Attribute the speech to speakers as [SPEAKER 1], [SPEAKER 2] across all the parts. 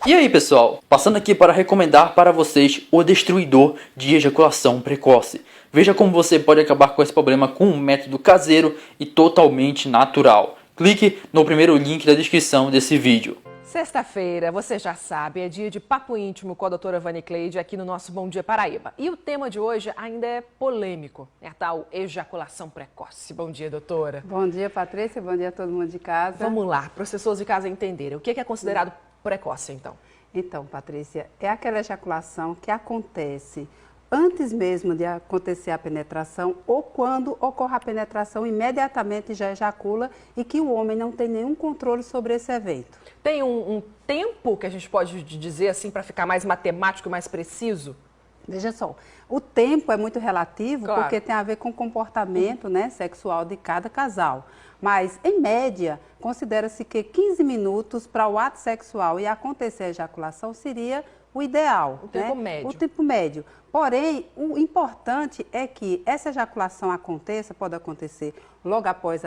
[SPEAKER 1] E aí pessoal, passando aqui para recomendar para vocês o destruidor de ejaculação precoce. Veja como você pode acabar com esse problema com um método caseiro e totalmente natural. Clique no primeiro link da descrição desse vídeo.
[SPEAKER 2] Sexta-feira, você já sabe, é dia de papo íntimo com a doutora Vani Cleide aqui no nosso Bom Dia Paraíba. E o tema de hoje ainda é polêmico, é a tal ejaculação precoce. Bom dia, doutora.
[SPEAKER 3] Bom dia, Patrícia. Bom dia a todo mundo de casa.
[SPEAKER 2] Vamos lá, para as pessoas de casa entenderem. O que é considerado precoce, então?
[SPEAKER 3] Então, Patrícia, é aquela ejaculação que acontece antes mesmo de acontecer a penetração ou quando ocorre a penetração, imediatamente já ejacula e que o homem não tem nenhum controle sobre esse evento.
[SPEAKER 2] Tem um tempo que a gente pode dizer assim para ficar mais matemático e mais preciso?
[SPEAKER 3] Veja só, o tempo é muito relativo,
[SPEAKER 2] claro,
[SPEAKER 3] porque tem a ver com o comportamento, né, sexual de cada casal. Mas, em média, considera-se que 15 minutos para o ato sexual e acontecer a ejaculação seria o ideal.
[SPEAKER 2] O tempo
[SPEAKER 3] né?
[SPEAKER 2] médio.
[SPEAKER 3] O tempo médio. Porém, o importante é que essa ejaculação aconteça, pode acontecer logo após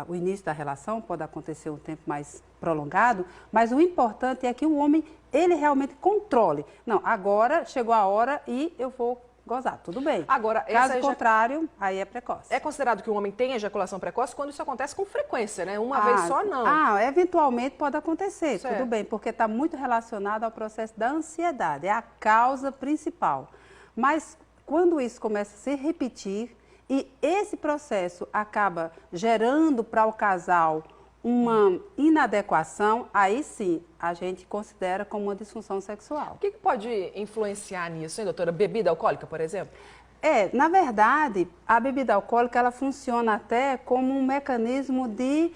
[SPEAKER 3] o início da relação, pode acontecer um tempo mais prolongado, mas o importante é que o homem, ele realmente controle. Não, agora chegou a hora e eu vou gozar, tudo bem.
[SPEAKER 2] Agora,
[SPEAKER 3] caso contrário, aí é precoce.
[SPEAKER 2] É considerado que o homem tem ejaculação precoce quando isso acontece com frequência, né? Uma vez só, não.
[SPEAKER 3] Eventualmente pode acontecer,
[SPEAKER 2] certo,
[SPEAKER 3] tudo bem, porque está muito relacionado ao processo da ansiedade, é a causa principal. Mas quando isso começa a se repetir e esse processo acaba gerando para o casal uma inadequação, aí sim a gente considera como uma disfunção sexual.
[SPEAKER 2] O que pode influenciar nisso, hein, doutora? Bebida alcoólica, por exemplo?
[SPEAKER 3] Na verdade, a bebida alcoólica ela funciona até como um mecanismo de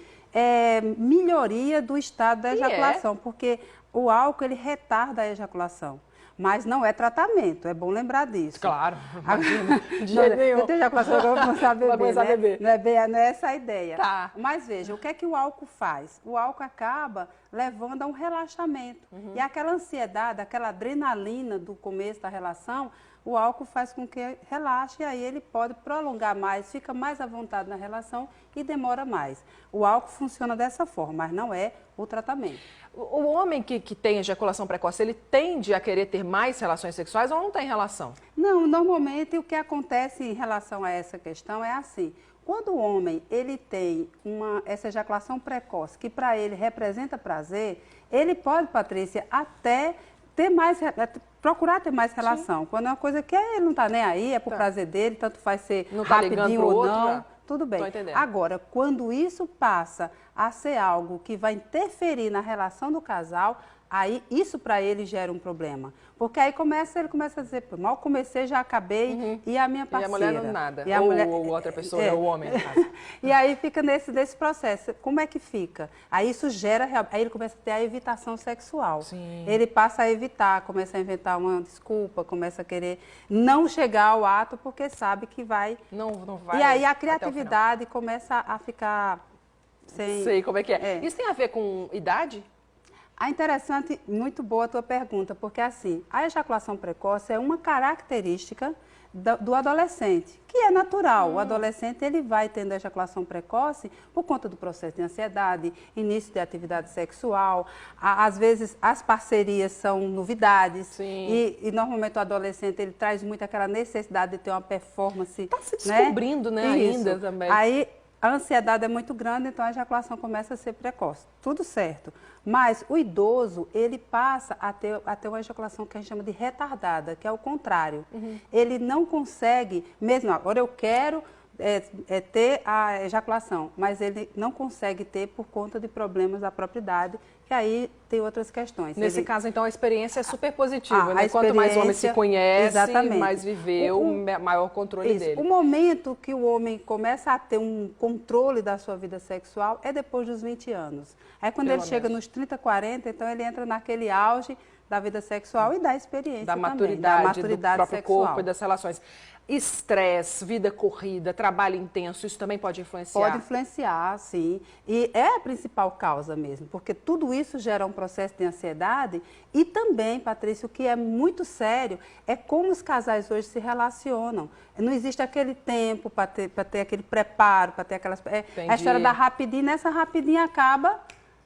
[SPEAKER 3] melhoria do estado da ejaculação, porque o álcool ele retarda a ejaculação. Mas não é tratamento, é bom lembrar disso.
[SPEAKER 2] Claro, imagina. De jeito nenhum.
[SPEAKER 3] Eu tenho ejaculação, eu vou começar a beber,
[SPEAKER 2] vai começar a beber.
[SPEAKER 3] Não é essa a ideia.
[SPEAKER 2] Tá.
[SPEAKER 3] Mas veja, o que é que o álcool faz? O álcool acaba levando a um relaxamento. E aquela ansiedade, aquela adrenalina do começo da relação, o álcool faz com que relaxe e aí ele pode prolongar mais, fica mais à vontade na relação e demora mais. O álcool funciona dessa forma, mas não é o tratamento.
[SPEAKER 2] O homem que tem ejaculação precoce, ele tende a querer ter mais relações sexuais ou não tem relação?
[SPEAKER 3] Não, normalmente o que acontece em relação a essa questão é assim. Quando o homem ele tem essa ejaculação precoce, que para ele representa prazer, ele pode, Patrícia, até ter procurar ter mais relação. Sim. Quando é uma coisa que ele não está nem aí, é por prazer dele, tanto faz ser
[SPEAKER 2] não tá
[SPEAKER 3] rapidinho ou
[SPEAKER 2] outro,
[SPEAKER 3] não,
[SPEAKER 2] já.
[SPEAKER 3] Tudo bem. Agora, quando isso passa a ser algo que vai interferir na relação do casal, aí isso para ele gera um problema. Porque aí ele começa a dizer, mal comecei, já acabei, e a minha parceira.
[SPEAKER 2] E a mulher não nada, ou outra pessoa, ou o homem, no caso.
[SPEAKER 3] E aí fica nesse processo. Como é que fica? Aí isso gera, aí ele começa a ter a evitação sexual.
[SPEAKER 2] Sim.
[SPEAKER 3] Ele passa a evitar, começa a inventar uma desculpa, começa a querer não chegar ao ato, porque sabe que vai...
[SPEAKER 2] Não vai.
[SPEAKER 3] E aí a criatividade começa a ficar sem...
[SPEAKER 2] Sei como é que é. Isso tem a ver com idade?
[SPEAKER 3] Interessante, muito boa a tua pergunta, porque assim, a ejaculação precoce é uma característica do adolescente, que é natural. O adolescente ele vai tendo ejaculação precoce por conta do processo de ansiedade, início de atividade sexual, às vezes as parcerias são novidades e normalmente o adolescente ele traz muito aquela necessidade de ter uma performance.
[SPEAKER 2] Está se descobrindo, né, ainda também.
[SPEAKER 3] Aí a ansiedade é muito grande, então a ejaculação começa a ser precoce. Tudo certo. Mas o idoso, ele passa a ter uma ejaculação que a gente chama de retardada, que é o contrário. Ele não consegue, mesmo agora eu quero ter a ejaculação, mas ele não consegue ter por conta de problemas da própria idade, que aí tem outras questões.
[SPEAKER 2] Nesse caso, então, a experiência é super positiva, né? Quanto mais o homem se conhece, mais viveu, maior controle dele.
[SPEAKER 3] O momento que o homem começa a ter um controle da sua vida sexual é depois dos 20 anos. Aí quando ele chega nos 30, 40, então ele entra naquele auge da vida sexual e da experiência
[SPEAKER 2] da
[SPEAKER 3] também,
[SPEAKER 2] maturidade do próprio
[SPEAKER 3] sexual.
[SPEAKER 2] corpo e das relações. Estresse, vida corrida, trabalho intenso, isso também pode influenciar?
[SPEAKER 3] Pode influenciar, sim. E é a principal causa mesmo, porque tudo isso gera um processo de ansiedade e também, Patrícia, o que é muito sério é como os casais hoje se relacionam. Não existe aquele tempo para ter aquele preparo, para ter aquelas... a história da rapidinha, nessa rapidinha acaba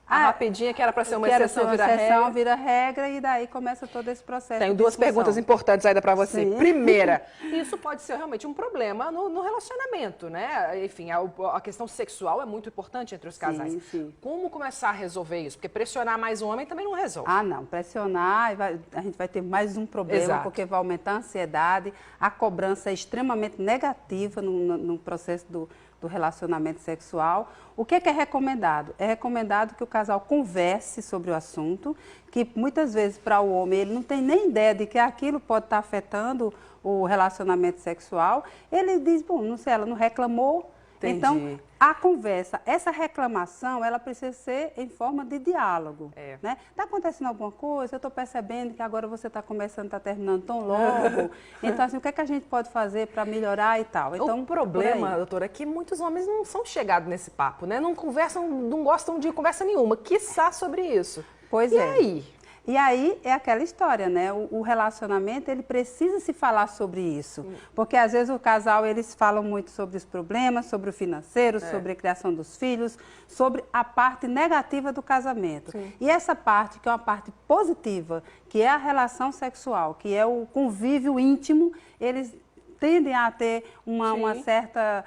[SPEAKER 2] A rapidinha que era para ser uma
[SPEAKER 3] que era
[SPEAKER 2] exceção,
[SPEAKER 3] uma
[SPEAKER 2] vira
[SPEAKER 3] exceção,
[SPEAKER 2] regra.
[SPEAKER 3] vira regra e daí começa todo esse processo.
[SPEAKER 2] Tenho
[SPEAKER 3] de
[SPEAKER 2] duas
[SPEAKER 3] discussão.
[SPEAKER 2] perguntas importantes ainda para você.
[SPEAKER 3] Sim.
[SPEAKER 2] Primeira, isso pode ser realmente um problema no relacionamento, né? Enfim, a questão sexual é muito importante entre os casais.
[SPEAKER 3] Sim.
[SPEAKER 2] Como começar a resolver isso? Porque pressionar mais o homem também não resolve.
[SPEAKER 3] Ah, não. Pressionar, a gente vai ter mais um problema,
[SPEAKER 2] Exato.
[SPEAKER 3] porque vai aumentar a ansiedade, a cobrança é extremamente negativa no processo do relacionamento sexual. O que é recomendado? É recomendado que o casal converse sobre o assunto, que muitas vezes para o homem ele não tem nem ideia de que aquilo pode estar afetando o relacionamento sexual. Ele diz, bom, não sei, ela não reclamou.
[SPEAKER 2] Entendi.
[SPEAKER 3] Então, a conversa, essa reclamação, ela precisa ser em forma de diálogo. Né? Está acontecendo alguma coisa? Eu estou percebendo que agora você está começando, está terminando tão logo. Então, assim, o que é que a gente pode fazer para melhorar e tal? Então,
[SPEAKER 2] o problema, doutora, é que muitos homens não são chegados nesse papo, né? Não conversam, não gostam de conversa nenhuma, quiçá sobre isso.
[SPEAKER 3] Pois
[SPEAKER 2] e
[SPEAKER 3] é.
[SPEAKER 2] aí?
[SPEAKER 3] E aí é aquela história, né? O relacionamento, ele precisa se falar sobre isso. Porque às vezes o casal, eles falam muito sobre os problemas, sobre o financeiro, sobre a criação dos filhos, sobre a parte negativa do casamento.
[SPEAKER 2] Sim.
[SPEAKER 3] E essa parte, que é uma parte positiva, que é a relação sexual, que é o convívio íntimo, eles tendem a ter uma certa,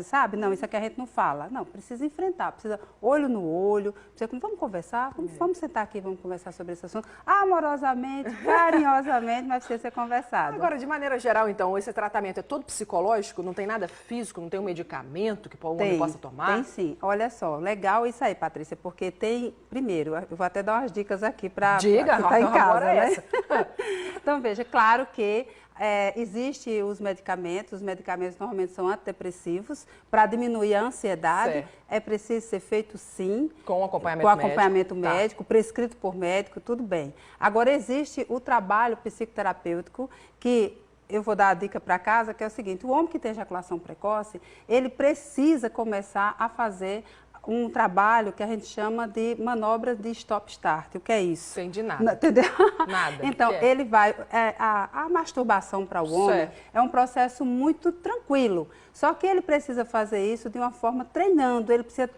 [SPEAKER 3] sabe, não, isso aqui a gente não fala. Não, precisa enfrentar, precisa olho no olho, precisa, vamos conversar, vamos sentar aqui, vamos conversar sobre esse assunto, amorosamente, carinhosamente, mas precisa ser conversado.
[SPEAKER 2] Agora, de maneira geral, então, esse tratamento é todo psicológico? Não tem nada físico? Não tem um medicamento que o homem possa tomar?
[SPEAKER 3] Tem sim. Olha só, legal isso aí, Patrícia, porque tem, primeiro, eu vou até dar umas dicas aqui para quem está em casa, né? Então, veja, claro que existem os medicamentos normalmente são antidepressivos, para diminuir a ansiedade,
[SPEAKER 2] certo.
[SPEAKER 3] É preciso ser feito sim,
[SPEAKER 2] com acompanhamento
[SPEAKER 3] médico, prescrito por médico, tudo bem. Agora, existe o trabalho psicoterapêutico que eu vou dar a dica para casa, que é o seguinte, o homem que tem ejaculação precoce, ele precisa começar a fazer um trabalho que a gente chama de manobra de stop-start. O que é isso?
[SPEAKER 2] Entendi nada.
[SPEAKER 3] Entendeu?
[SPEAKER 2] Nada.
[SPEAKER 3] Então, ele vai... a masturbação para o homem
[SPEAKER 2] certo.
[SPEAKER 3] É um processo muito tranquilo. Só que ele precisa fazer isso de uma forma treinando. Ele precisa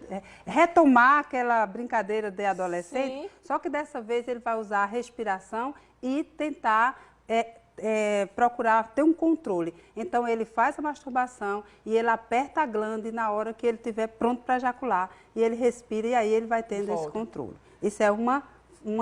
[SPEAKER 3] retomar aquela brincadeira de adolescente.
[SPEAKER 2] Sim.
[SPEAKER 3] Só que dessa vez ele vai usar a respiração e tentar... procurar ter um controle. Então, ele faz a masturbação e ele aperta a glândula na hora que ele estiver pronto para ejacular. E ele respira e aí ele vai tendo esse controle. Isso é uma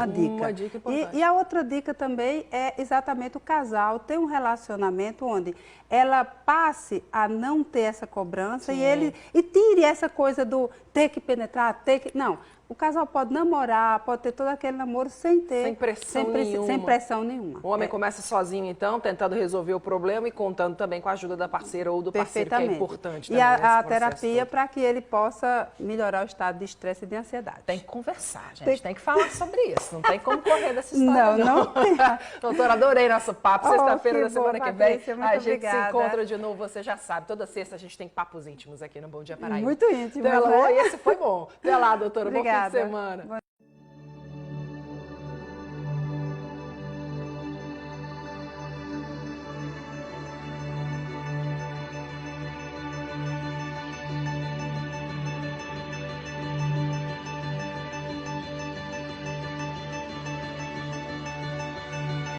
[SPEAKER 3] dica.
[SPEAKER 2] Uma dica importante.
[SPEAKER 3] E a outra dica também é exatamente o casal ter um relacionamento onde ela passe a não ter essa cobrança e tire essa coisa do ter que penetrar, Não. O casal pode namorar, pode ter todo aquele namoro sem pressão nenhuma.
[SPEAKER 2] O homem começa sozinho, então, tentando resolver o problema e contando também com a ajuda da parceira ou do parceiro, que é importante também.
[SPEAKER 3] E a terapia para que ele possa melhorar o estado de estresse e de ansiedade.
[SPEAKER 2] Tem que conversar, gente. Tem que falar sobre isso. Não tem como correr dessa história,
[SPEAKER 3] não tem.
[SPEAKER 2] Doutora, adorei nosso papo. Sexta-feira da semana que vem,
[SPEAKER 3] Patrícia,
[SPEAKER 2] a gente
[SPEAKER 3] obrigada.
[SPEAKER 2] se encontra de novo, você já sabe. Toda sexta a gente tem papos íntimos aqui no Bom Dia Paraíba.
[SPEAKER 3] Muito íntimo.
[SPEAKER 2] Esse foi bom. Até lá, doutora.
[SPEAKER 3] Obrigada.
[SPEAKER 2] Bom fim de semana.